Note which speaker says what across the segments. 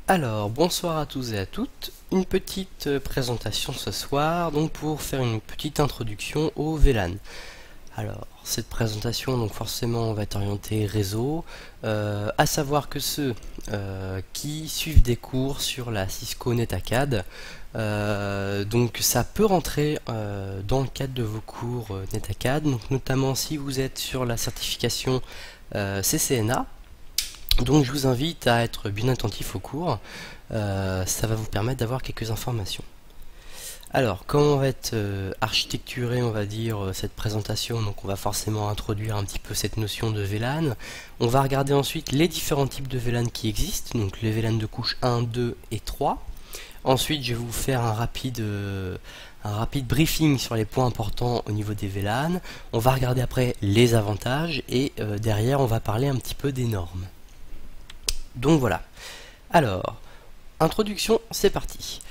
Speaker 1: Alors, bonsoir à tous et à toutes. Une petite présentation ce soir, donc pour faire une petite introduction au VLAN. Alors, cette présentation, donc forcément, va être orientée réseau, à savoir que ceux qui suivent des cours sur la Cisco NetAcad, donc ça peut rentrer dans le cadre de vos cours NetAcad, donc notamment si vous êtes sur la certification CCNA. Donc je vous invite à être bien attentif au cours, ça va vous permettre d'avoir quelques informations. Alors, comment on va être architecturé, on va dire, cette présentation? Donc on va forcément introduire un petit peu cette notion de VLAN. On va regarder ensuite les différents types de VLAN qui existent, donc les VLAN de couche 1, 2 et 3. Ensuite, je vais vous faire un rapide briefing sur les points importants au niveau des VLAN. On va regarder après les avantages et derrière, on va parler un petit peu des normes. Donc voilà. Alors, introduction, c'est parti.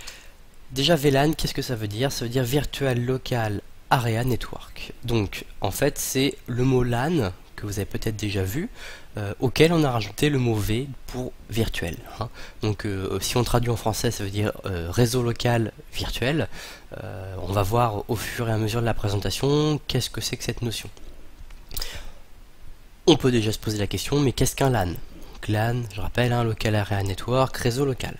Speaker 1: Déjà VLAN, qu'est-ce que ça veut dire? Ça veut dire Virtual Local Area Network. Donc, en fait, c'est le mot LAN que vous avez peut-être déjà vu, auquel on a rajouté le mot V pour virtuel. Hein. Donc, si on traduit en français, ça veut dire réseau local virtuel. On va voir au fur et à mesure de la présentation qu'est-ce que c'est que cette notion. On peut déjà se poser la question, mais qu'est-ce qu'un LAN? LAN, je rappelle, Local Area Network, réseau local.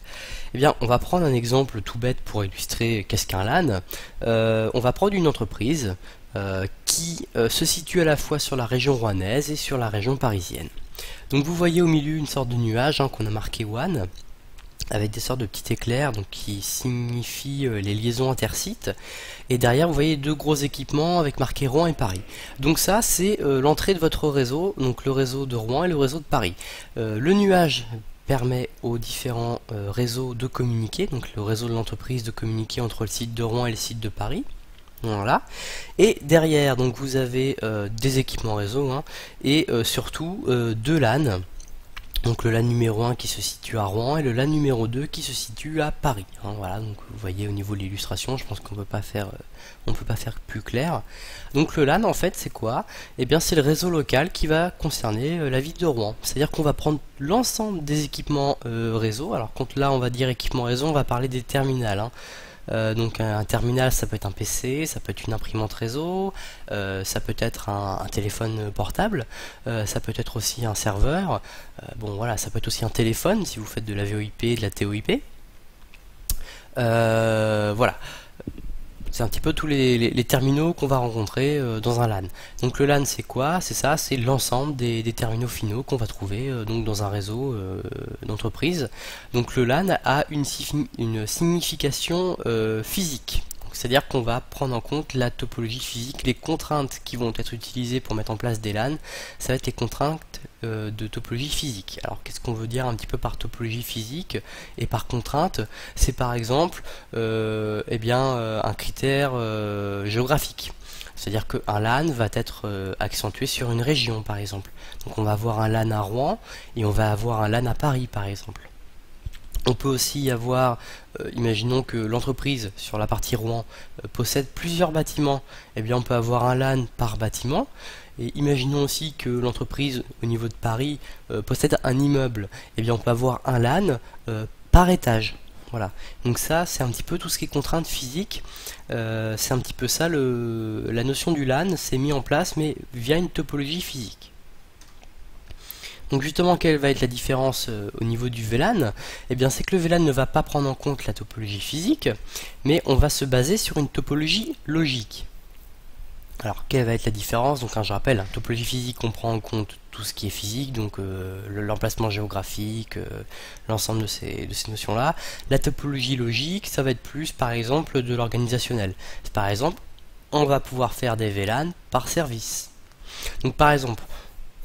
Speaker 1: Eh bien, on va prendre un exemple tout bête pour illustrer qu'est-ce qu'un LAN. On va prendre une entreprise qui se situe à la fois sur la région rouennaise et sur la région parisienne. Donc vous voyez au milieu une sorte de nuage qu'on a marqué WAN, avec des sortes de petits éclairs donc, qui signifient les liaisons intersites. Et derrière, vous voyez deux gros équipements avec marqué Rouen et Paris. Donc ça, c'est l'entrée de votre réseau, donc le réseau de Rouen et le réseau de Paris. Le nuage permet aux différents réseaux de communiquer, donc le réseau de l'entreprise de communiquer entre le site de Rouen et le site de Paris. Voilà. Et derrière, donc vous avez des équipements réseau et surtout deux LAN. Donc le LAN numéro 1 qui se situe à Rouen et le LAN numéro 2 qui se situe à Paris. Voilà, donc vous voyez au niveau de l'illustration, je pense qu'on peut pas faire plus clair. Donc le LAN en fait c'est quoi? Eh bien c'est le réseau local qui va concerner la ville de Rouen. C'est-à-dire qu'on va prendre l'ensemble des équipements réseau. Alors quand là on va dire équipement réseau, on va parler des terminals. Donc un terminal, ça peut être un PC, ça peut être une imprimante réseau, ça peut être un téléphone portable, ça peut être aussi un serveur, bon voilà, ça peut être aussi un téléphone si vous faites de la VoIP, de la TOIP. Voilà. C'est un petit peu tous les terminaux qu'on va rencontrer dans un LAN. Donc le LAN c'est quoi? C'est ça, c'est l'ensemble des terminaux finaux qu'on va trouver donc dans un réseau d'entreprise. Donc le LAN a une signification physique. C'est-à-dire qu'on va prendre en compte la topologie physique, les contraintes qui vont être utilisées pour mettre en place des LAN, ça va être les contraintes de topologie physique. Alors qu'est-ce qu'on veut dire un petit peu par topologie physique et par contrainte? C'est par exemple un critère géographique. C'est-à-dire qu'un LAN va être accentué sur une région par exemple. Donc on va avoir un LAN à Rouen et on va avoir un LAN à Paris par exemple. On peut aussi avoir, imaginons que l'entreprise sur la partie Rouen possède plusieurs bâtiments, et bien on peut avoir un LAN par bâtiment. Et imaginons aussi que l'entreprise au niveau de Paris possède un immeuble, et bien on peut avoir un LAN par étage. Voilà. Donc ça c'est un petit peu tout ce qui est contrainte physique. C'est un petit peu ça la notion du LAN, c'est mis en place mais via une topologie physique. Donc justement, quelle va être la différence au niveau du VLAN? Eh bien, c'est que le VLAN ne va pas prendre en compte la topologie physique, mais on va se baser sur une topologie logique. Alors, quelle va être la différence? Donc, je rappelle, topologie physique, on prend en compte tout ce qui est physique, donc l'emplacement géographique, l'ensemble de ces notions-là. La topologie logique, ça va être plus, par exemple, de l'organisationnel. Par exemple, on va pouvoir faire des VLAN par service. Donc, par exemple,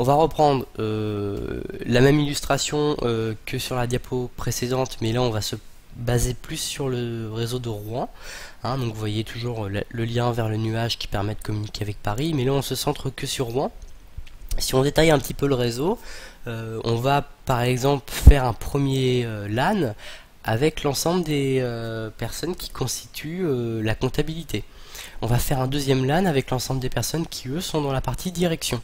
Speaker 1: on va reprendre la même illustration que sur la diapo précédente, mais là on va se baser plus sur le réseau de Rouen. Donc vous voyez toujours le lien vers le nuage qui permet de communiquer avec Paris, mais là on se centre que sur Rouen. Si on détaille un petit peu le réseau, on va par exemple faire un premier LAN avec l'ensemble des personnes qui constituent la comptabilité. On va faire un deuxième LAN avec l'ensemble des personnes qui eux sont dans la partie direction.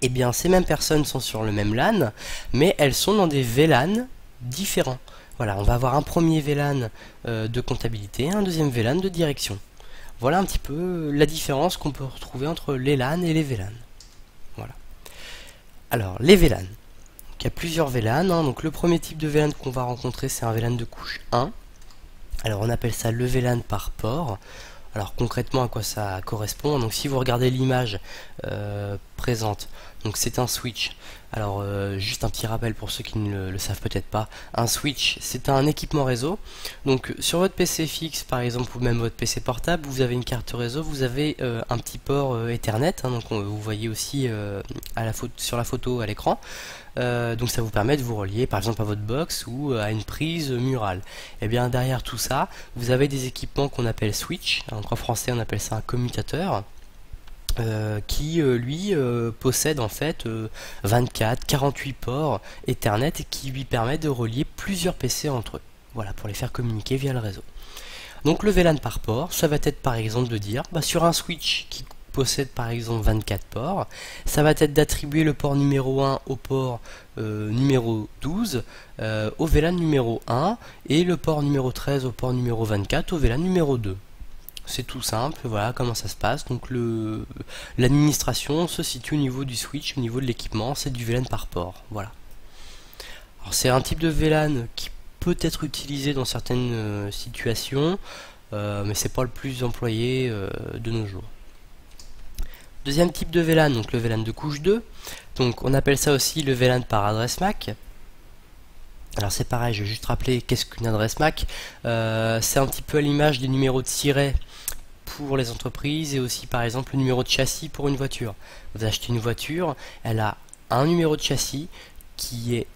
Speaker 1: Et bien ces mêmes personnes sont sur le même LAN, mais elles sont dans des VLAN différents. Voilà, on va avoir un premier VLAN de comptabilité, un deuxième VLAN de direction. Voilà un petit peu la différence qu'on peut retrouver entre les LAN et les VLAN. Voilà. Alors, les VLAN. Donc, il y a plusieurs VLAN. Donc, le premier type de VLAN qu'on va rencontrer, c'est un VLAN de couche 1. Alors, on appelle ça le VLAN par port. Alors concrètement à quoi ça correspond? Donc si vous regardez l'image présente, donc c'est un switch. Alors juste un petit rappel pour ceux qui ne le savent peut-être pas, un switch c'est un équipement réseau. Donc sur votre PC fixe par exemple ou même votre PC portable, vous avez une carte réseau, vous avez un petit port Ethernet, donc vous voyez aussi sur la photo à l'écran. Donc ça vous permet de vous relier par exemple à votre box ou à une prise murale. Et bien derrière tout ça, vous avez des équipements qu'on appelle switch, donc en français on appelle ça un commutateur, qui lui possède en fait 24, 48 ports Ethernet et qui lui permet de relier plusieurs PC entre eux. Voilà, pour les faire communiquer via le réseau. Donc le VLAN par port, ça va être par exemple de dire, sur un switch qui possède par exemple 24 ports, ça va être d'attribuer le port numéro 1 au port numéro 12 au VLAN numéro 1 et le port numéro 13 au port numéro 24 au VLAN numéro 2. C'est tout simple, voilà comment ça se passe. Donc l'administration se situe au niveau du switch, au niveau de l'équipement, c'est du VLAN par port. Voilà. Alors c'est un type de VLAN qui peut être utilisé dans certaines situations, mais c'est pas le plus employé de nos jours. Deuxième type de VLAN, donc le VLAN de couche 2. Donc on appelle ça aussi le VLAN par adresse MAC. Alors c'est pareil, je vais juste rappeler qu'est-ce qu'une adresse MAC. C'est un petit peu à l'image des numéros de siret pour les entreprises et aussi par exemple le numéro de châssis pour une voiture. Vous achetez une voiture, elle a un numéro de châssis qui est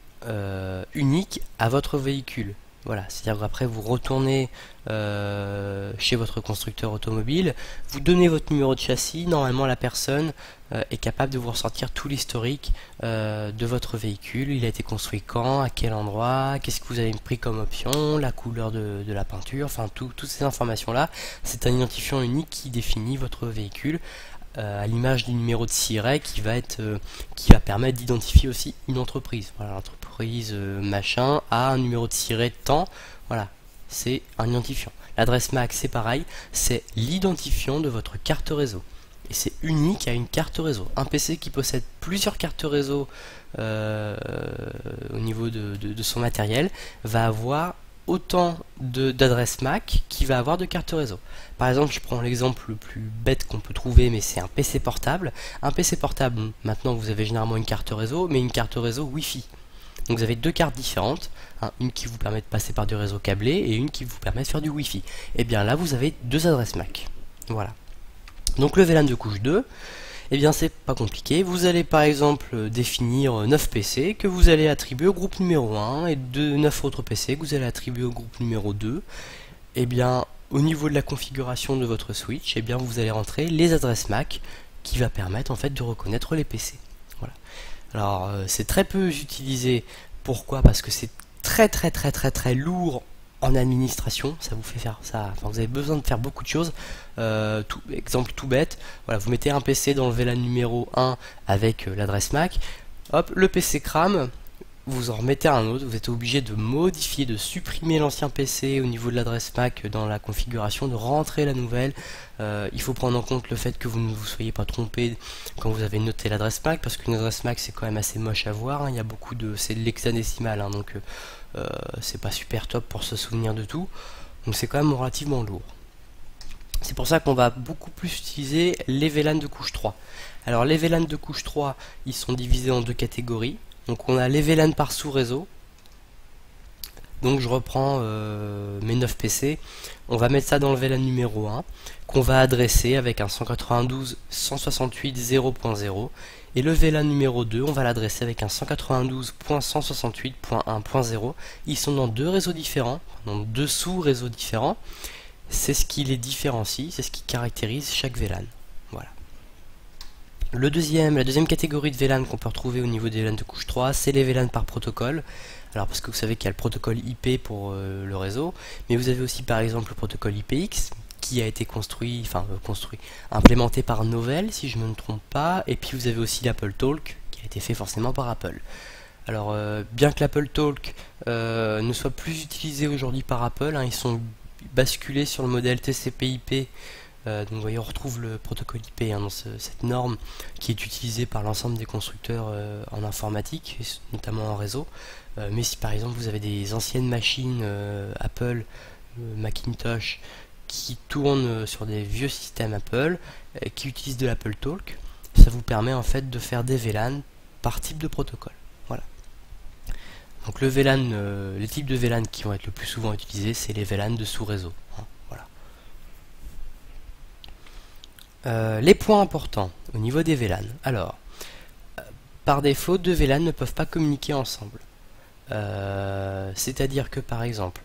Speaker 1: unique à votre véhicule. Voilà, c'est-à-dire qu'après vous retournez chez votre constructeur automobile, vous donnez votre numéro de châssis, normalement la personne est capable de vous ressortir tout l'historique de votre véhicule, il a été construit quand, à quel endroit, qu'est-ce que vous avez pris comme option, la couleur de la peinture, enfin toutes ces informations-là, c'est un identifiant unique qui définit votre véhicule à l'image du numéro de siret qui va permettre d'identifier aussi une entreprise. Voilà, l'entreprise machin a un numéro de siret tant, voilà, c'est un identifiant. L'adresse MAC c'est pareil, c'est l'identifiant de votre carte réseau. Et c'est unique à une carte réseau. Un PC qui possède plusieurs cartes réseau au niveau de son matériel va avoir autant d'adresses MAC qu'il va avoir de cartes réseau. Par exemple, je prends l'exemple le plus bête qu'on peut trouver, mais c'est un PC portable. Un PC portable, maintenant vous avez généralement une carte réseau, mais une carte réseau Wi-Fi. Donc vous avez deux cartes différentes, une qui vous permet de passer par du réseau câblé et une qui vous permet de faire du Wi-Fi. Et bien là, vous avez deux adresses MAC. Voilà. Donc le VLAN de couche 2, eh bien c'est pas compliqué, vous allez par exemple définir 9 PC que vous allez attribuer au groupe numéro 1 et 9 autres PC que vous allez attribuer au groupe numéro 2. Eh bien au niveau de la configuration de votre switch, eh bien vous allez rentrer les adresses MAC qui va permettre en fait de reconnaître les PC. Voilà. Alors c'est très peu utilisé, pourquoi? Parce que c'est très lourd en administration, ça vous fait faire ça, enfin, vous avez besoin de faire beaucoup de choses. Exemple tout bête, voilà, vous mettez un PC dans le VLAN numéro 1 avec l'adresse MAC, hop, le PC crame, vous en remettez un autre, vous êtes obligé de modifier, de supprimer l'ancien PC au niveau de l'adresse MAC dans la configuration, de rentrer la nouvelle. Il faut prendre en compte le fait que vous ne vous soyez pas trompé quand vous avez noté l'adresse MAC, parce qu'une adresse MAC c'est quand même assez moche à voir, il y a beaucoup c'est de l'hexadécimal, donc c'est pas super top pour se souvenir de tout, donc c'est quand même relativement lourd. C'est pour ça qu'on va beaucoup plus utiliser les VLAN de couche 3. Alors les VLAN de couche 3, ils sont divisés en deux catégories. Donc on a les VLAN par sous-réseau. Donc je reprends mes 9 PC. On va mettre ça dans le VLAN numéro 1, qu'on va adresser avec un 192.168.0.0. Et le VLAN numéro 2, on va l'adresser avec un 192.168.1.0. Ils sont dans deux réseaux différents, dans deux sous-réseaux différents. C'est ce qui les différencie, c'est ce qui caractérise chaque VLAN. Voilà. La deuxième catégorie de VLAN qu'on peut retrouver au niveau des VLAN de couche 3, c'est les VLAN par protocole. Alors parce que vous savez qu'il y a le protocole IP pour le réseau, mais vous avez aussi par exemple le protocole IPX qui a été implémenté par Novell si je ne me trompe pas, et puis vous avez aussi l'Apple Talk qui a été fait forcément par Apple. Alors bien que l'Apple Talk ne soit plus utilisé aujourd'hui par Apple, hein, ils sont basculés sur le modèle TCP/IP. Donc vous voyez, on retrouve le protocole IP hein, dans cette norme qui est utilisée par l'ensemble des constructeurs en informatique, notamment en réseau. Mais si par exemple vous avez des anciennes machines Apple, Macintosh, qui tournent sur des vieux systèmes Apple, qui utilisent de l'Apple Talk, ça vous permet en fait de faire des VLAN par type de protocole. Voilà. Donc le VLAN, les types de VLAN qui vont être le plus souvent utilisés, c'est les VLAN de sous-réseau. Hein, voilà. Les points importants au niveau des VLAN. Alors, par défaut, deux VLAN ne peuvent pas communiquer ensemble. C'est-à-dire que par exemple,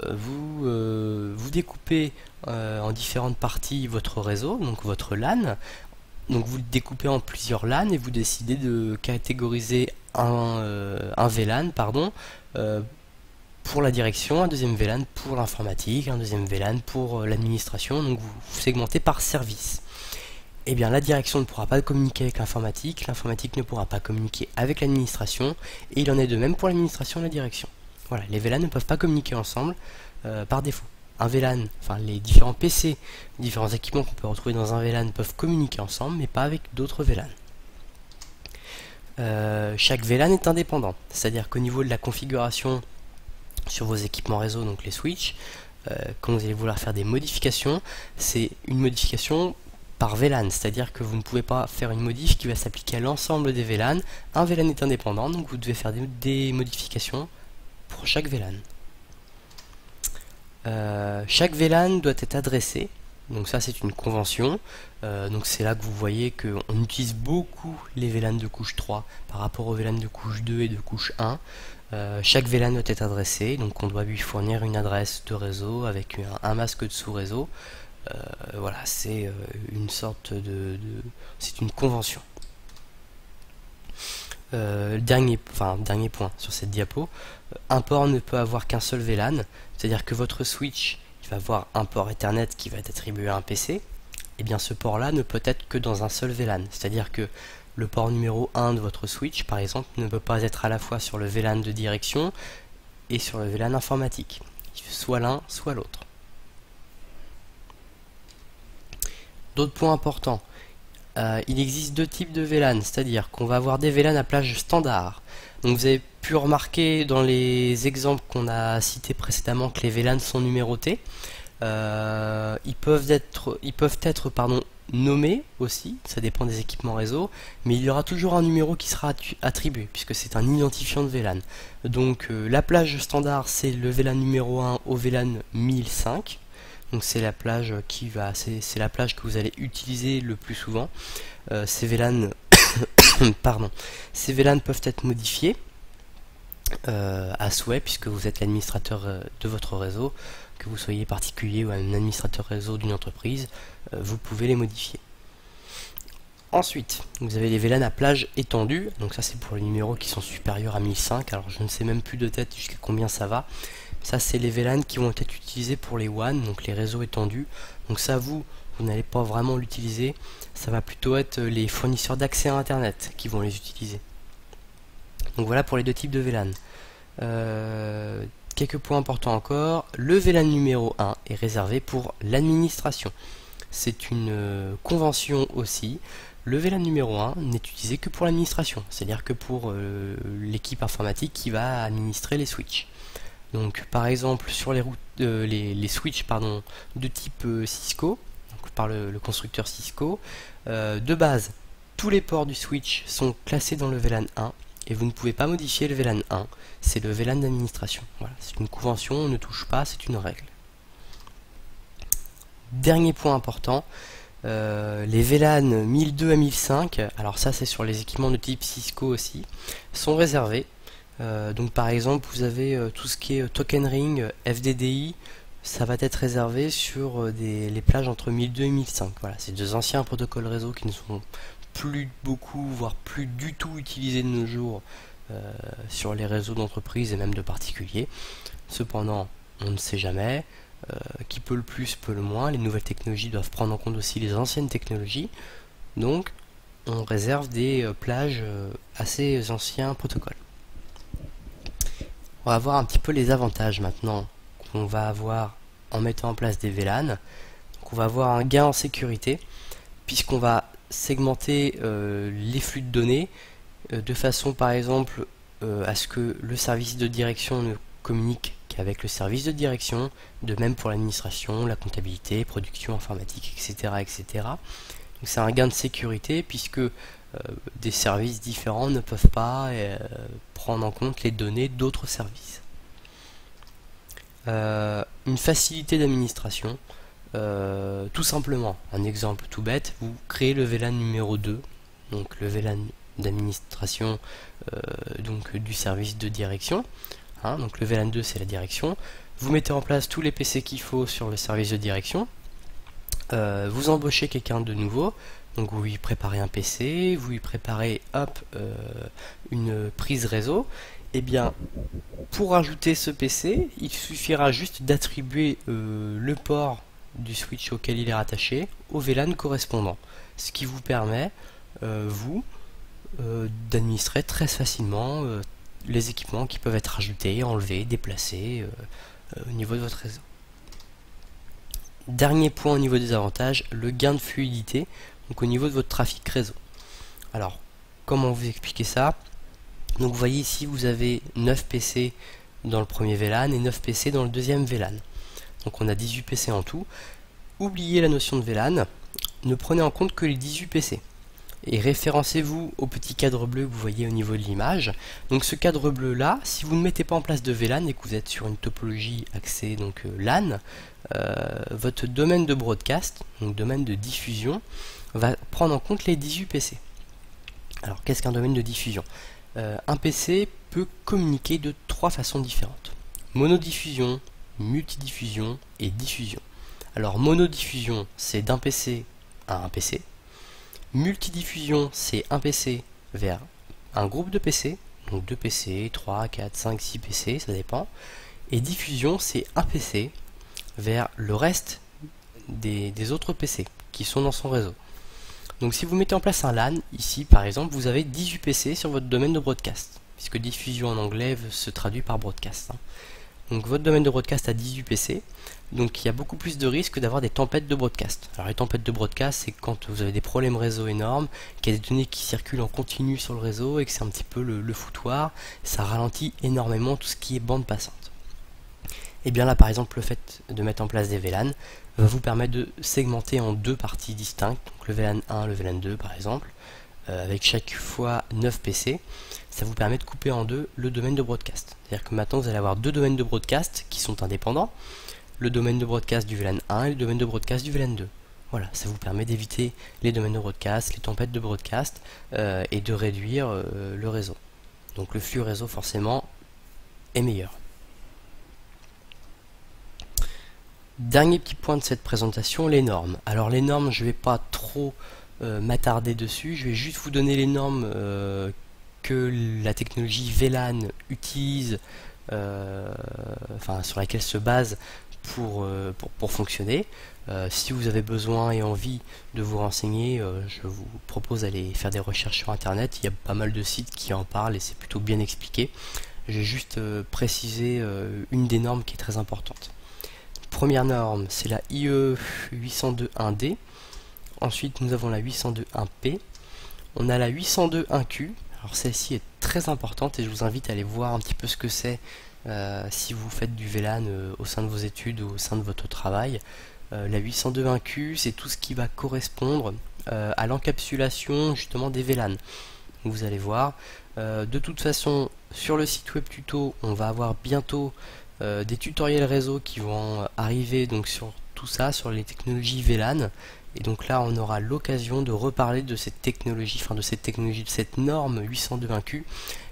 Speaker 1: vous découpez en différentes parties votre réseau, donc votre LAN. Donc vous le découpez en plusieurs LAN et vous décidez de catégoriser un VLAN pour la direction, un deuxième VLAN pour l'informatique, un deuxième VLAN pour l'administration. Donc vous segmentez par service. Eh bien la direction ne pourra pas communiquer avec l'informatique ne pourra pas communiquer avec l'administration, et il en est de même pour l'administration et la direction. Voilà, les VLAN ne peuvent pas communiquer ensemble par défaut. Un VLAN, enfin les différents PC, les différents équipements qu'on peut retrouver dans un VLAN peuvent communiquer ensemble, mais pas avec d'autres VLAN. Chaque VLAN est indépendant, c'est-à-dire qu'au niveau de la configuration sur vos équipements réseau, donc les switches, quand vous allez vouloir faire des modifications, c'est une modification par VLAN, c'est-à-dire que vous ne pouvez pas faire une modif qui va s'appliquer à l'ensemble des VLAN. Un VLAN est indépendant, donc vous devez faire des modifications pour chaque VLAN. Chaque VLAN doit être adressé, donc ça c'est une convention. Donc c'est là que vous voyez qu'on utilise beaucoup les VLAN de couche 3 par rapport aux VLAN de couche 2 et de couche 1. Chaque VLAN doit être adressé, donc on doit lui fournir une adresse de réseau avec un masque de sous-réseau. Voilà, c'est une sorte c'est une convention. Dernier point sur cette diapo, un port ne peut avoir qu'un seul VLAN, c'est-à-dire que votre switch il va avoir un port Ethernet qui va être attribué à un PC, et bien ce port là ne peut être que dans un seul VLAN, c'est-à-dire que le port numéro 1 de votre switch par exemple ne peut pas être à la fois sur le VLAN de direction et sur le VLAN informatique, soit l'un soit l'autre. D'autres points importants, il existe deux types de VLAN, c'est-à-dire qu'on va avoir des VLAN à plage standard. Donc vous avez pu remarquer dans les exemples qu'on a cités précédemment que les VLAN sont numérotés. Ils peuvent être nommés aussi, ça dépend des équipements réseau, mais il y aura toujours un numéro qui sera attribué, puisque c'est un identifiant de VLAN. Donc la plage standard, c'est le VLAN numéro 1 au VLAN 1005. Donc c'est la plage c'est la plage que vous allez utiliser le plus souvent. Ces VLAN, ces VLAN peuvent être modifiés à souhait, puisque vous êtes l'administrateur de votre réseau, que vous soyez particulier ou un administrateur réseau d'une entreprise, vous pouvez les modifier. Ensuite, vous avez les VLAN à plage étendue, donc ça c'est pour les numéros qui sont supérieurs à 1005, alors je ne sais même plus de tête jusqu'à combien ça va. Ça c'est les VLAN qui vont être utilisés pour les WAN, donc les réseaux étendus. Donc ça vous n'allez pas vraiment l'utiliser, ça va plutôt être les fournisseurs d'accès à Internet qui vont les utiliser. Donc voilà pour les deux types de VLAN. Quelques points importants encore, le VLAN numéro 1 est réservé pour l'administration. C'est une convention aussi. Le VLAN numéro 1 n'est utilisé que pour l'administration, c'est-à-dire que pour l'équipe informatique qui va administrer les switches. Donc par exemple sur les switches de type Cisco, donc par le constructeur Cisco, de base tous les ports du switch sont classés dans le VLAN 1 et vous ne pouvez pas modifier le VLAN 1, c'est le VLAN d'administration. Voilà, c'est une convention, on ne touche pas, c'est une règle. Dernier point important, les VLAN 1002 à 1005, alors ça c'est sur les équipements de type Cisco aussi, sont réservés. Donc par exemple vous avez tout ce qui est token ring, FDDI, ça va être réservé sur les plages entre 1002 et 1005. Voilà, c'est deux anciens protocoles réseau qui ne sont plus beaucoup, voire plus du tout utilisés de nos jours sur les réseaux d'entreprise et même de particuliers. Cependant, on ne sait jamais, qui peut le plus peut le moins, les nouvelles technologies doivent prendre en compte aussi les anciennes technologies, donc on réserve des plages assez anciens protocoles. On va voir un petit peu les avantages maintenant qu'on va avoir en mettant en place des VLAN. Donc on va avoir un gain en sécurité puisqu'on va segmenter les flux de données de façon par exemple à ce que le service de direction ne communique qu'avec le service de direction, de même pour l'administration, la comptabilité, production informatique, etc. etc. Donc c'est un gain de sécurité puisque des services différents ne peuvent pas prendre en compte les données d'autres services. Une facilité d'administration, tout simplement, un exemple tout bête, vous créez le VLAN numéro 2, donc le VLAN d'administration donc du service de direction, donc le VLAN 2 c'est la direction, vous mettez en place tous les PC qu'il faut sur le service de direction, vous embauchez quelqu'un de nouveau, donc vous lui préparez un PC, vous lui préparez une prise réseau, et bien pour ajouter ce PC, il suffira juste d'attribuer le port du switch auquel il est rattaché au VLAN correspondant, ce qui vous permet d'administrer très facilement les équipements qui peuvent être ajoutés, enlevés, déplacés au niveau de votre réseau. Dernier point au niveau des avantages, le gain de fluidité, donc au niveau de votre trafic réseau. Alors, comment vous expliquer ça? Donc vous voyez ici, vous avez 9 PC dans le premier VLAN et 9 PC dans le deuxième VLAN. Donc on a 18 PC en tout. Oubliez la notion de VLAN, ne prenez en compte que les 18 PC. Et référencez-vous au petit cadre bleu que vous voyez au niveau de l'image. Donc ce cadre bleu là, si vous ne mettez pas en place de VLAN et que vous êtes sur une topologie axée donc LAN, votre domaine de broadcast, donc domaine de diffusion, va prendre en compte les 18 PC. Alors qu'est-ce qu'un domaine de diffusion? Un PC peut communiquer de 3 façons différentes. Monodiffusion, multidiffusion et diffusion. Alors monodiffusion, c'est d'un PC à un PC. Multidiffusion, c'est un PC vers un groupe de PC, donc 2 PC, 3, 4, 5, 6 PC, ça dépend. Et diffusion, c'est un PC vers le reste des autres PC qui sont dans son réseau. Donc si vous mettez en place un LAN, ici par exemple, vous avez 18 PC sur votre domaine de broadcast, puisque diffusion en anglais se traduit par broadcast. Donc votre domaine de broadcast a 18 PC, donc il y a beaucoup plus de risques d'avoir des tempêtes de broadcast. Alors les tempêtes de broadcast, c'est quand vous avez des problèmes réseau énormes, qu'il y a des données qui circulent en continu sur le réseau et que c'est un petit peu le foutoir, ça ralentit énormément tout ce qui est bande passante. Et bien là par exemple le fait de mettre en place des VLAN va vous permettre de segmenter en 2 parties distinctes, donc le VLAN 1, le VLAN 2 par exemple, avec chaque fois 9 PC, ça vous permet de couper en 2 le domaine de broadcast. C'est-à-dire que maintenant vous allez avoir 2 domaines de broadcast qui sont indépendants, le domaine de broadcast du VLAN 1 et le domaine de broadcast du VLAN 2. Voilà, ça vous permet d'éviter les domaines de broadcast, les tempêtes de broadcast et de réduire le réseau. Donc le flux réseau forcément est meilleur. Dernier petit point de cette présentation, les normes. Alors les normes, je ne vais pas trop m'attarder dessus, je vais juste vous donner les normes que la technologie VLAN utilise, sur laquelle se base pour fonctionner. Si vous avez besoin et envie de vous renseigner, je vous propose d'aller faire des recherches sur internet, il y a pas mal de sites qui en parlent et c'est plutôt bien expliqué. J'ai juste précisé une des normes qui est très importante. Première norme, c'est la IE 802.1D. Ensuite, nous avons la 802.1P. On a la 802.1Q. Alors celle-ci est très importante et je vous invite à aller voir un petit peu ce que c'est si vous faites du VLAN au sein de vos études ou au sein de votre travail. La 802.1Q, c'est tout ce qui va correspondre à l'encapsulation justement des VLAN. Vous allez voir. De toute façon, sur le site web tuto, on va avoir bientôt des tutoriels réseau qui vont arriver donc sur tout ça, sur les technologies VLAN. Et donc là, on aura l'occasion de reparler de cette technologie, de cette norme 802.1Q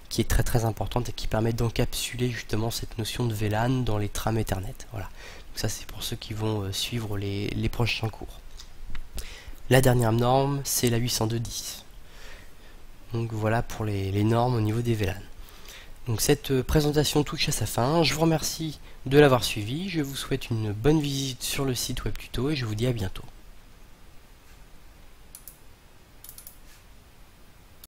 Speaker 1: qui est très très importante et qui permet d'encapsuler justement cette notion de VLAN dans les trames Ethernet. Voilà. Donc ça, c'est pour ceux qui vont suivre les prochains cours. La dernière norme, c'est la 802.10. Donc voilà pour les normes au niveau des VLAN. Donc cette présentation touche à sa fin. Je vous remercie de l'avoir suivi. Je vous souhaite une bonne visite sur le site web tuto et je vous dis à bientôt.